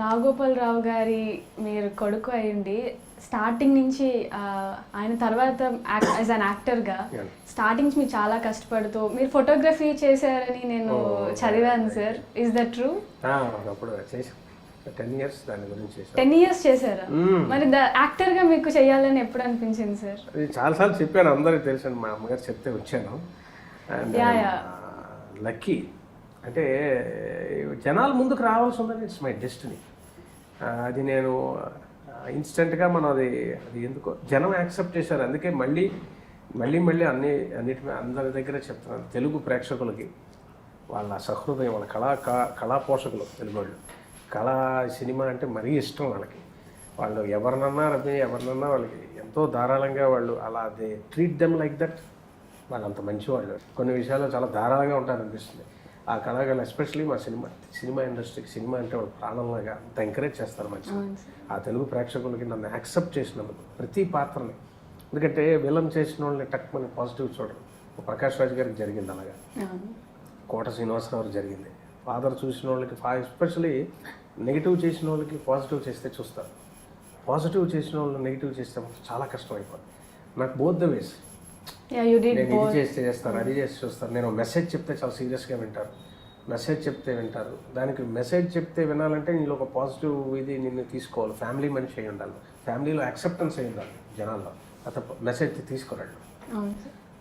రాఘోపాలరావు గారి మీరు కొడుకు అయ్యండి స్టార్టింగ్ నుంచి ఆయన తర్వాత యాజ్ అన్ యాక్టర్గా స్టార్టింగ్ నుంచి మీరు చాలా కష్టపడుతూ మీరు ఫోటోగ్రఫీ చేశారని నేను చదివాను సార్. Is that true? అప్పుడు 10 years దాని గురించి 10 years చేశారా? మరి యాక్టర్గా మీకు చేయాలని ఎప్పుడు అనిపించింది సార్? చాలాసార్లు చెప్పాను, అందరికీ తెలుసు, మా అమ్మగారు చెప్తే వచ్చాను. అండ్ లక్కీ అంటే జనాలు ముందుకు రావాల్సి ఉందని ఇట్స్ మై డెస్టినీ. అది నేను ఇన్స్టెంట్గా మనం అది ఎందుకో జనం యాక్సెప్ట్ చేశారు. అందుకే మళ్ళీ అన్నిటి అందరి దగ్గర చెప్తున్నాను, తెలుగు ప్రేక్షకులకి వాళ్ళ సహృదయం, వాళ్ళ కళా పోషకులు, తెలుగు వాళ్ళు కళా సినిమా అంటే మరీ ఇష్టం వాళ్ళకి. వాళ్ళు ఎవరినన్నా వాళ్ళకి ఎంతో ధారాళంగా వాళ్ళు అలా they treat them like that. వాళ్ళు అంత మంచి వాళ్ళు, కొన్ని విషయాల్లో చాలా ధారాళంగా ఉంటారనిపిస్తుంది. ఆ కళాకారులు ఎస్పెషలీ మా సినిమా ఇండస్ట్రీకి, సినిమా అంటే వాళ్ళు ప్రాణంలాగా అంత ఎంకరేజ్ చేస్తారు మంచిగా. ఆ తెలుగు ప్రేక్షకులకి నన్ను యాక్సెప్ట్ చేసినందుకు ప్రతి పాత్రని, ఎందుకంటే విలన్ చేసిన వాళ్ళని టక్ మన పాజిటివ్ చూడరు. ప్రకాష్ రాజ్ గారికి జరిగింది అలాగా, కోట శ్రీనివాసరావు జరిగింది. ఫాదర్ చూసిన వాళ్ళకి ఎస్పెషలీ నెగిటివ్ చేసిన వాళ్ళకి పాజిటివ్ చేస్తే చూస్తారు, పాజిటివ్ చేసిన వాళ్ళు నెగిటివ్ చేస్తే చాలా కష్టం అయిపోతుంది. నాకు బోత్ ద వేస్, నేను ఇది చేస్తే చేస్తారు, అది చేస్తే చూస్తారు. నేను మెసేజ్ చెప్తే చాలా సీరియస్గా వింటారు, మెసేజ్ చెప్తే వింటారు. దానికి మెసేజ్ చెప్తే వినాలంటే నీలో ఒక పాజిటివ్ ఇది నిన్ను తీసుకోవాలి. ఫ్యామిలీ మనిషి అయి ఉండాలి, ఫ్యామిలీలో యాక్సెప్టెన్స్ అయి ఉండాలి జనాల్లో. అత మెసేజ్ తీసుకోరండి,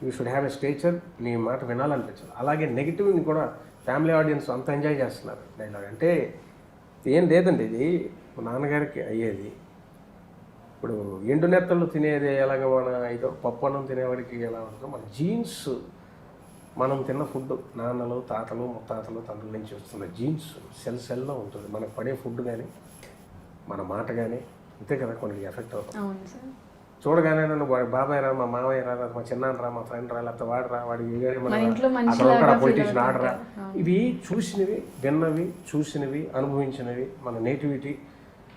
you should have a stature, నీ మాట వినాలనిపించాలి. అలాగే నెగిటివ్ని కూడా ఫ్యామిలీ ఆడియన్స్ అంత ఎంజాయ్ చేస్తున్నారు. డైలాగ్ అంటే ఏం లేదండి, ఇది మా నాన్నగారికి అయ్యేది. ఇప్పుడు ఎండు నెత్తలు తినేది ఎలాగ, మన ఏదో పప్పు అన్నం తినేవాడికి ఎలా ఉంటుందో, మన జీన్స్, మనం తిన్న ఫుడ్ నాన్నలు, తాతలు, ముత్తాతలు, తండ్రుల నుంచి వస్తున్న జీన్స్ సెల్లో ఉంటుంది. మనకు పడే ఫుడ్ కానీ మన మాట కానీ అంతే కదా కొన్ని ఎఫెక్ట్ అవుతుంది. చూడగానే నన్ను బాబాయ్ రా, మా మామయ్య రా, మా చిన్నాన్న రా, మా ఫ్రెండ్ రా, లేకపోతే వాడు రా, వాడికి పొలిటీషియన్ ఆడరా, ఇవి చూసినవి, విన్నవి, చూసినవి, అనుభవించినవి, మన నేటివిటీ,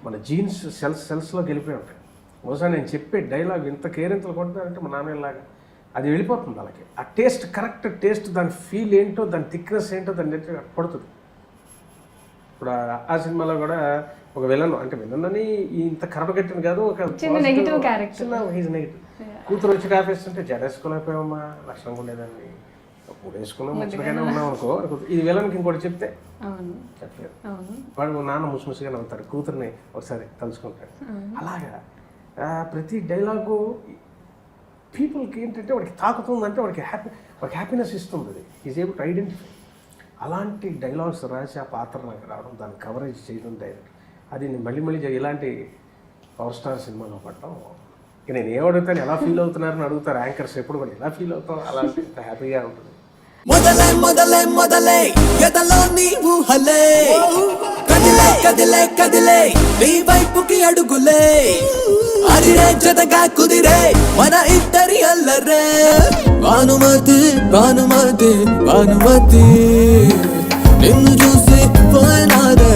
మన జీన్స్ సెల్స్లో గెలిపోయి ఉంటాయి. బహుశా నేను చెప్పే డైలాగ్ ఇంత కేరింతలు కొట్టారంటే మా నాన్నలాగా అది వెళ్ళిపోతుంది వాళ్ళకి. ఆ టేస్ట్, కరెక్ట్ టేస్ట్, దాని ఫీల్ ఏంటో, దాని థిక్నెస్ ఏంటో దాని నెట్ పడుతుంది. ఇప్పుడు ఆ సినిమాలో కూడా ఒక విలన్, అంటే విలన్ అని ఇంత కరపగట్టిన కాదు, ఒక నెగిటివ్ క్యారెక్టర్, నెగిటివ్. కూతురు వచ్చి కాపేస్తుంటే జడేసుకోలేకపోయామా, లక్షణం ఉండేదాన్ని, పూట వేసుకున్నాం, ముచ్చటగానే ఉన్నాం అనుకో. ఇది విలన్కి ఇంకోటి చెప్తే చెప్పలేదు, వాడు నాన్న ముసిముసిగా నవ్వుతాడు, కూతుర్ని ఒకసారి తలుచుకుంటాడు. అలాగా ప్రతి డైలాగు పీపుల్కి ఏంటంటే వాడికి తాకుతుందంటే వాడికి హ్యాపీనెస్ ఇస్తుంది. అది ఈజ్ ఏబుల్ టు ఐడెంటిఫై. అలాంటి డైలాగ్స్ రాసి ఆ పాత్ర నాకు రావడం, దాన్ని కవరేజ్ చేయడం డైరెక్ట్, అది నేను మళ్ళీ ఇలాంటి పవర్ స్టార్ సినిమాలో పడటం. ఇక నేను ఏమడుగుతాను, ఎలా ఫీల్ అవుతున్నారని అడుగుతారు యాంకర్స్ ఎప్పుడు కూడా, ఎలా ఫీల్ అవుతాం, అలాంటి హ్యాపీగా ఉంటుంది. మొదలే ఎదలో నీ ఊహలే, కదిలే నీ వైపుకి అడుగులే, అరిరే జతగా కుదిరే మన ఇద్దరి అల్లరే. భానుమతి నిన్ను చూసి పోయినారే